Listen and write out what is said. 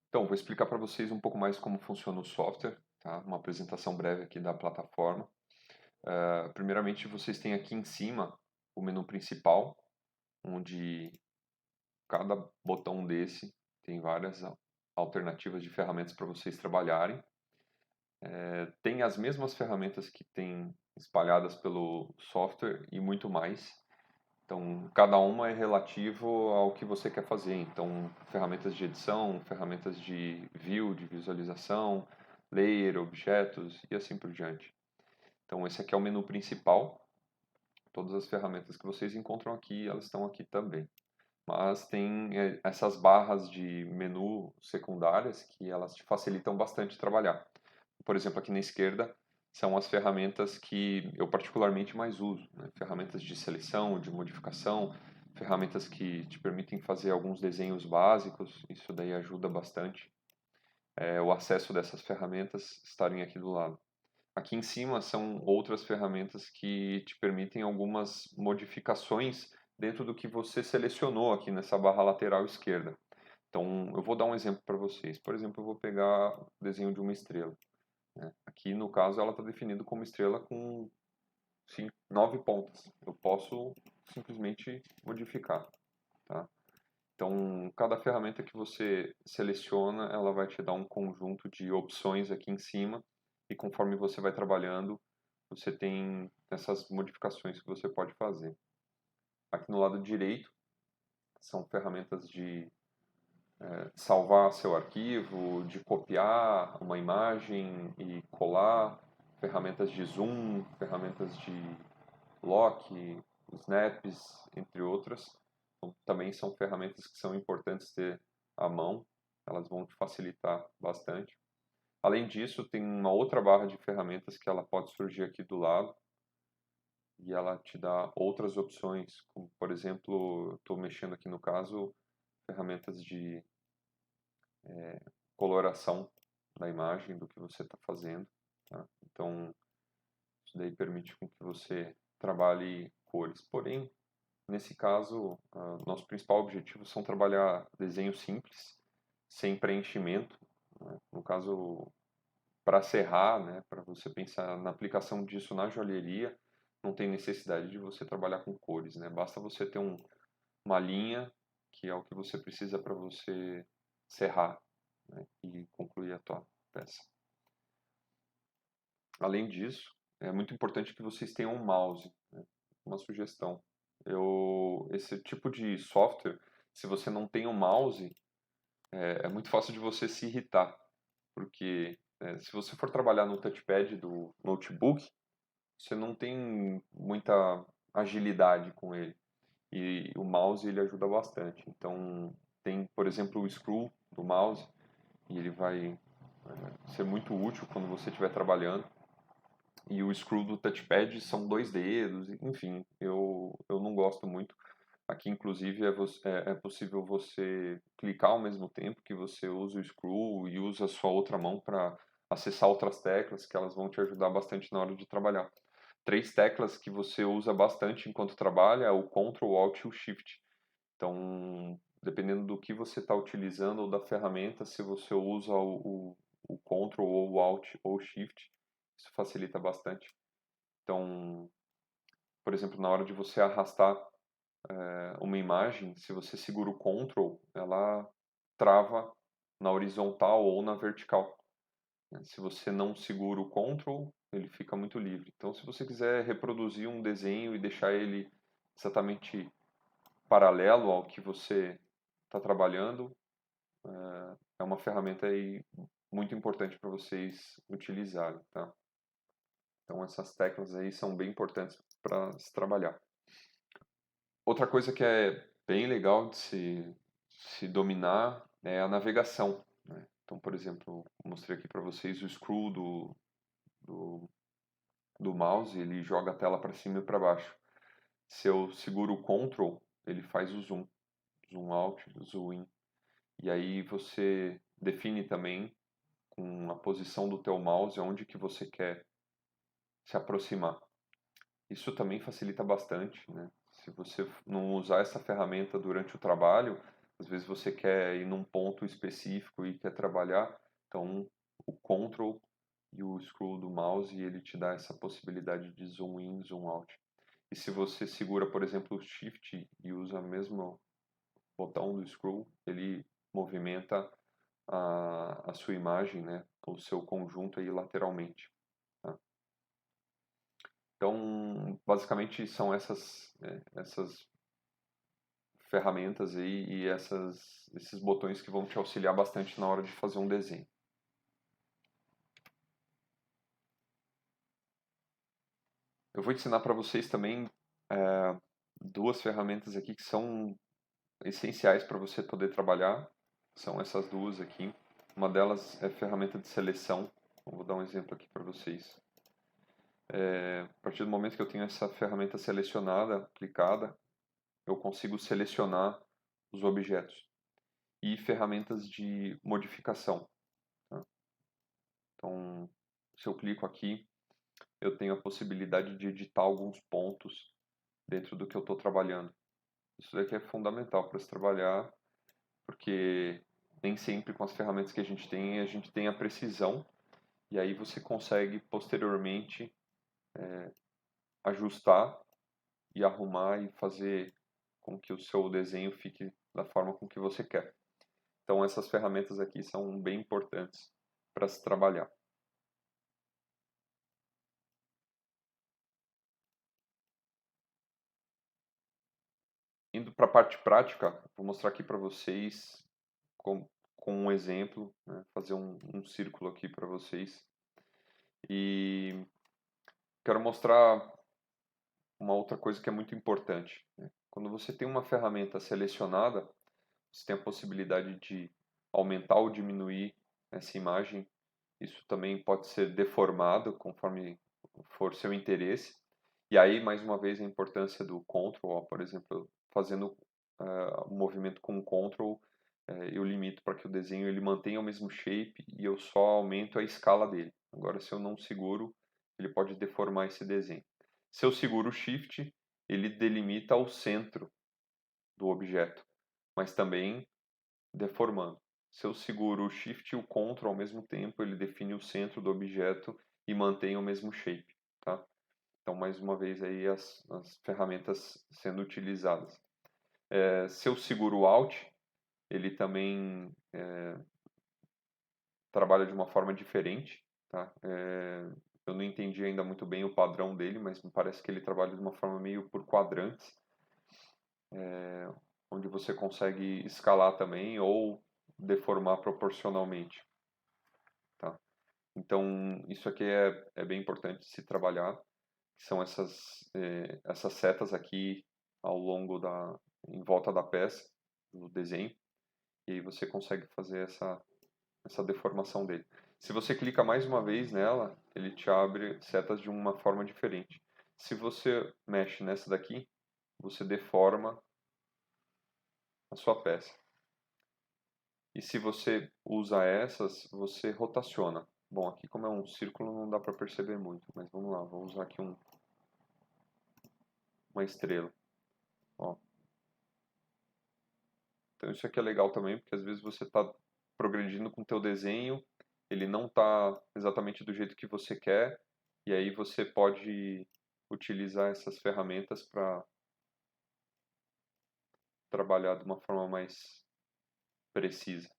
Então, vou explicar para vocês um pouco mais como funciona o software, tá? Uma apresentação breve aqui da plataforma. Primeiramente, vocês têm aqui em cima o menu principal, onde cada botão desse tem várias alternativas de ferramentas para vocês trabalharem. Tem as mesmas ferramentas que tem espalhadas pelo software e muito mais. Então, cada uma é relativo ao que você quer fazer. Então, ferramentas de edição, ferramentas de view, de visualização, layer, objetos e assim por diante. Então, esse aqui é o menu principal. Todas as ferramentas que vocês encontram aqui, elas estão aqui também. Mas tem essas barras de menu secundárias que elas te facilitam bastante trabalhar. Por exemplo, aqui na esquerda são as ferramentas que eu particularmente mais uso, né? Ferramentas de seleção, de modificação, ferramentas que te permitem fazer alguns desenhos básicos, isso daí ajuda bastante. O acesso dessas ferramentas estarem aqui do lado. Aqui em cima são outras ferramentas que te permitem algumas modificações dentro do que você selecionou aqui nessa barra lateral esquerda. Então, eu vou dar um exemplo para vocês. Por exemplo, eu vou pegar o desenho de uma estrela, né? Aqui, no caso, ela está definida como estrela com 9 pontas. Eu posso simplesmente modificar, tá? Então, cada ferramenta que você seleciona, ela vai te dar um conjunto de opções aqui em cima, e conforme você vai trabalhando, você tem essas modificações que você pode fazer. Aqui no lado direito, são ferramentas de salvar seu arquivo, de copiar uma imagem e colar, ferramentas de zoom, ferramentas de lock, snaps, entre outras. Então, também são ferramentas que são importantes ter à mão, elas vão te facilitar bastante. Além disso, tem uma outra barra de ferramentas que ela pode surgir aqui do lado e ela te dá outras opções, como por exemplo, estou mexendo aqui no caso, ferramentas de coloração da imagem do que você está fazendo, tá? Então, isso daí permite com que você trabalhe cores. Porém, nesse caso, nosso principal objetivo são trabalhar desenhos simples, sem preenchimento, né? No caso, para serrar, né, para você pensar na aplicação disso na joalheria, não tem necessidade de você trabalhar com cores, né? Basta você ter uma linha, que é o que você precisa para você serrar, né, e concluir a tua peça. Além disso, é muito importante que vocês tenham um mouse, né? Uma sugestão. Esse tipo de software, se você não tem um mouse, é muito fácil de você se irritar, porque se você for trabalhar no touchpad do notebook, você não tem muita agilidade com ele. E o mouse ele ajuda bastante. Então, tem, por exemplo, o scroll do mouse, e ele vai ser muito útil quando você estiver trabalhando. E o scroll do touchpad são 2 dedos, enfim, eu não gosto muito. Aqui, inclusive, é possível você clicar ao mesmo tempo que você usa o scroll e usa a sua outra mão para acessar outras teclas, que elas vão te ajudar bastante na hora de trabalhar. 3 teclas que você usa bastante enquanto trabalha é o Ctrl, Alt e o Shift. Então, dependendo do que você está utilizando ou da ferramenta, se você usa o Ctrl ou o Alt ou o Shift, isso facilita bastante. Então, por exemplo, na hora de você arrastar uma imagem, se você segura o Ctrl, ela trava na horizontal ou na vertical, né? Se você não segura o Ctrl, ele fica muito livre. Então, se você quiser reproduzir um desenho e deixar ele exatamente paralelo ao que você está trabalhando, é uma ferramenta aí muito importante para vocês utilizarem, tá? Então, essas teclas aí são bem importantes para se trabalhar. Outra coisa que é bem legal de se dominar é a navegação, né? Então, por exemplo, eu mostrei aqui para vocês o scroll do, do mouse, ele joga a tela para cima e para baixo. Se eu seguro o Ctrl, ele faz o zoom, zoom out, zoom in. E aí você define também com a posição do teu mouse onde que você quer se aproximar. Isso também facilita bastante, né? Se você não usar essa ferramenta durante o trabalho, Às vezes você quer ir num ponto específico e quer trabalhar, então o Ctrl e o scroll do mouse ele te dá essa possibilidade de zoom in, zoom out. E se você segura, por exemplo, o Shift e usa o mesmo botão do scroll, ele movimenta a sua imagem, né, o seu conjunto aí lateralmente. Tá? Então, basicamente são essas ferramentas aí e esses botões que vão te auxiliar bastante na hora de fazer um desenho. Eu vou ensinar para vocês também duas ferramentas aqui que são essenciais para você poder trabalhar. São essas duas aqui. Uma delas é a ferramenta de seleção. Eu vou dar um exemplo aqui para vocês. A partir do momento que eu tenho essa ferramenta selecionada, clicada, eu consigo selecionar os objetos. E ferramentas de modificação. Tá? Então, se eu clico aqui, eu tenho a possibilidade de editar alguns pontos dentro do que eu estou trabalhando. Isso daqui é fundamental para se trabalhar, porque nem sempre com as ferramentas que a gente tem a precisão, e aí você consegue posteriormente ajustar e arrumar e fazer com que o seu desenho fique da forma com que você quer. Então essas ferramentas aqui são bem importantes para se trabalhar. Indo para a parte prática, vou mostrar aqui para vocês com um exemplo, né, fazer um círculo aqui para vocês. E quero mostrar uma outra coisa que é muito importante. Né? Quando você tem uma ferramenta selecionada, você tem a possibilidade de aumentar ou diminuir essa imagem. Isso também pode ser deformado conforme for seu interesse. E aí, mais uma vez, a importância do Ctrl, ó, por exemplo, fazendo o movimento com o Ctrl, eu limito para que o desenho ele mantenha o mesmo shape e eu só aumento a escala dele. Agora, se eu não seguro, ele pode deformar esse desenho. Se eu seguro o Shift, ele delimita o centro do objeto, mas também deformando. Se eu seguro o Shift e o Ctrl ao mesmo tempo, ele define o centro do objeto e mantém o mesmo shape. Tá? Então, mais uma vez, aí as ferramentas sendo utilizadas. Se eu seguro o Alt, ele também trabalha de uma forma diferente. Tá? Eu não entendi ainda muito bem o padrão dele, mas me parece que ele trabalha de uma forma meio por quadrantes, onde você consegue escalar também ou deformar proporcionalmente. Tá? Então, isso aqui é bem importante se trabalhar, que são essas setas aqui ao longo em volta da peça, do desenho, e aí você consegue fazer essa deformação dele. Se você clica mais uma vez nela, ele te abre setas de uma forma diferente. Se você mexe nessa daqui, você deforma a sua peça. E se você usa essas, você rotaciona. Bom, aqui como é um círculo não dá para perceber muito, mas vamos lá, vou usar aqui uma estrela. Ó. Então isso aqui é legal também, porque às vezes você está progredindo com o teu desenho, ele não está exatamente do jeito que você quer, e aí você pode utilizar essas ferramentas para trabalhar de uma forma mais precisa.